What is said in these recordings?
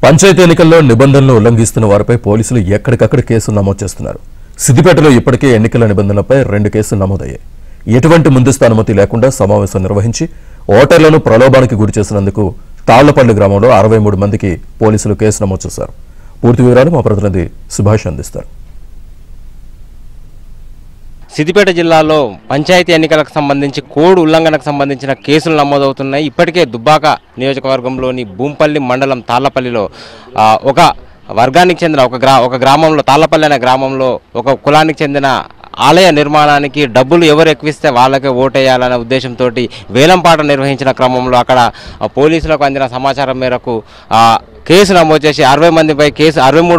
పంచాయతీ ఎన్నికల్లో నిబంధనలు ఉల్లంఘిస్తున్న వారిపై పోలీసులు ఎక్కడికక్కడ కేసులు నమోదు చేస్తున్నారు. సిద్దిపేటలో ఇప్పటికే ఎన్నికల నిబంధనలపై 2 కేసులు నమోదయ్యాయి. ఎటువంటి ముందస్తు అనుమతి లేకుండా సమావేశం నిర్వహించి ఓటర్లను ప్రలోభానికి గురి చేసినందుకు తాళ్లపల్లి గ్రామంలో 63 మందికి పోలీసులు కేసు నమోదు చేశారు. పూర్తి వివరాలు మా ప్రతినిధి సుభాష్ అందిస్తారు. సిద్దిపేట జిల్లాలో పంచాయతీ ఎన్నికలకు సంబంధించి కోడ్ ఉల్లంఘనకు సంబంధించిన కేసులు నమోదవుతున్నాయి. ఇప్పటికే దుబ్బాక నియోజకవర్గంలోని భూంపల్లి మండలం తాళ్లపల్లిలో ఒక వర్గానికి చెందిన ఒక గ్రామంలో తాళ్లపల్లి అనే గ్రామంలో ఒక కులానికి చెందిన ఆలయ నిర్మాణానికి డబ్బులు ఎవరు ఎక్కువిస్తే వాళ్ళకే ఓటేయాలనే ఉద్దేశంతో వేలంపాట నిర్వహించిన క్రమంలో అక్కడ పోలీసులకు అందిన సమాచారం మేరకు కేసు నమోదు చేసి 63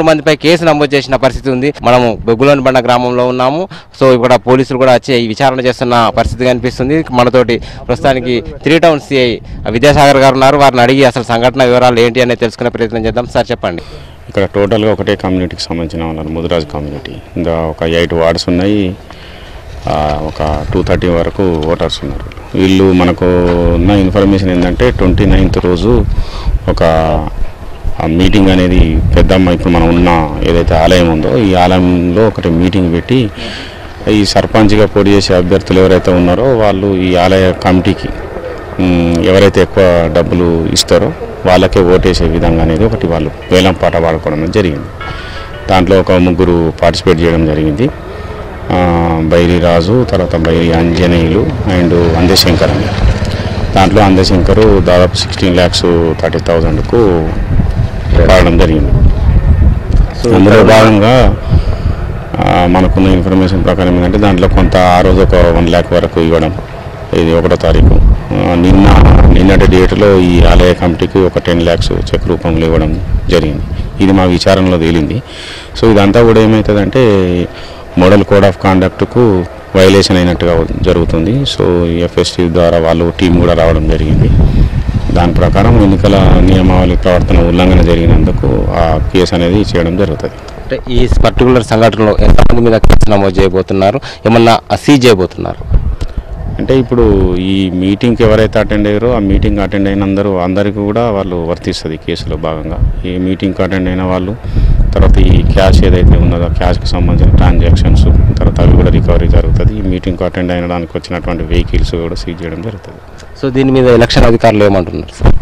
మందిపై కేసు నమోదు చేసిన పరిస్థితి ఉంది. మనము బొగ్గులోని బండ గ్రామంలో ఉన్నాము. సో ఇక్కడ పోలీసులు కూడా వచ్చి విచారణ చేస్తున్న పరిస్థితి కనిపిస్తుంది. మనతోటి ప్రస్తుతానికి 3 టౌన్ సిఐ విద్యాసాగర్ గారు ఉన్నారు. వారిని అడిగి అసలు సంఘటన వివరాలు ఏంటి అనేది తెలుసుకునే ప్రయత్నం చేద్దాం. సార్ చెప్పండి. ఇక్కడ టోటల్గా ఒకటే కమ్యూనిటీకి సంబంధించిన ఉన్నారు, ముదిరాజ్ కమ్యూనిటీ. ఇంకా ఒక 8 వార్డ్స్ ఉన్నాయి, ఒక 230 వరకు ఓటర్స్ ఉన్నారు. వీళ్ళు మనకు ఉన్న ఇన్ఫర్మేషన్ ఏంటంటే 29th రోజు ఒక మీటింగ్ అనేది పెద్దమ్మ ఇప్పుడు మనం ఉన్న ఏదైతే ఆలయం ఉందో ఈ ఆలయంలో ఒకటి మీటింగ్ పెట్టి ఈ సర్పంచ్గా పోటీ చేసే అభ్యర్థులు ఎవరైతే ఉన్నారో వాళ్ళు ఈ ఆలయ కమిటీకి ఎవరైతే ఎక్కువ డబ్బులు ఇస్తారో వాళ్ళకే ఓటేసే విధంగా అనేది ఒకటి వాళ్ళు వేలం పాట పాడుకోవడం జరిగింది. దాంట్లో ఒక 3 పార్టిసిపేట్ చేయడం జరిగింది. బైరి రాజు, తర్వాత బైరి ఆంజనేయులు అండ్ అందశంకర్ అని. దాంట్లో అందశంకరు దాదాపు 16,30,000కు పాడడం జరిగింది. అందులో భాగంగా మనకున్న ఇన్ఫర్మేషన్ ప్రకారం ఏంటంటే దాంట్లో కొంత ఆ రోజు ఒక 1 lakh వరకు ఇవ్వడం. ఇది 1వ తారీఖు. నిన్నటి డేట్లో ఈ ఆలయ కమిటీకి ఒక 10 lakhs చెక్ రూపంలో ఇవ్వడం జరిగింది. ఇది మా విచారణలో తేలింది. సో ఇదంతా కూడా ఏమవుతుందంటే మోడల్ కోడ్ ఆఫ్ కాండక్ట్కు వైలేషన్ అయినట్టుగా జరుగుతుంది. సో ఎఫ్ఎస్టీ ద్వారా వాళ్ళు టీం కూడా రావడం జరిగింది. దాని ప్రకారం ఎన్నికల నియమావళి ప్రవర్తన ఉల్లంఘన జరిగినందుకు ఆ కేసు అనేది చేయడం జరుగుతుంది. అంటే ఈ పర్టికులర్ సంఘటనలో ఎంతమంది మీద కేసు నమోదు చేయబోతున్నారు, ఏమన్నా సీజ్ చేయబోతున్నారు? అంటే ఇప్పుడు ఈ మీటింగ్కి ఎవరైతే అటెండ్ అయ్యారో ఆ మీటింగ్ అటెండ్ అయిన అందరికీ కూడా వాళ్ళు వర్తిస్తుంది కేసులో భాగంగా. ఈ మీటింగ్కి అటెండ్ అయిన వాళ్ళు, తర్వాత ఈ క్యాష్ ఏదైతే ఉన్నదో క్యాష్కి సంబంధించిన ట్రాన్సాక్షన్స్ తర్వాత అవి కూడా రికవరీ జరుగుతుంది. ఈ మీటింగ్కి అటెండ్ అయినడానికి వచ్చినటువంటి వెహికల్స్ కూడా సీజ్ చేయడం జరుగుతుంది. సో దీని మీద ఎలక్షన్ అధికారులు ఏమంటున్నారు సార్?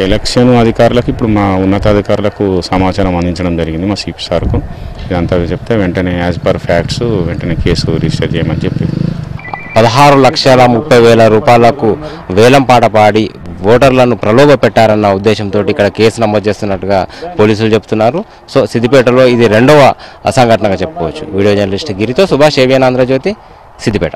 ఎలక్షన్ అధికారులకు ఇప్పుడు మా ఉన్నతాధికారులకు సమాచారం అందించడం జరిగింది, మా సిపి సార్కు. ఇదంతా చెప్తే వెంటనే యాజ్ పర్ ఫ్యాక్ట్స్ వెంటనే కేసు రిజిస్టర్ చేయమని చెప్పి 16,30,000 రూపాయలకు వేలంపాట పాడి ఓటర్లను ప్రలోభ పెట్టారన్న ఉద్దేశంతో ఇక్కడ కేసు నమోదు చేస్తున్నట్టుగా పోలీసులు చెప్తున్నారు. సో సిద్దిపేటలో ఇది 2వ సంఘటనగా చెప్పుకోవచ్చు. వీడియో జర్నలిస్ట్ గిరితో సుభాష్, ఏబిఎన్ ఆంధ్రజ్యోతి, సిద్దిపేట.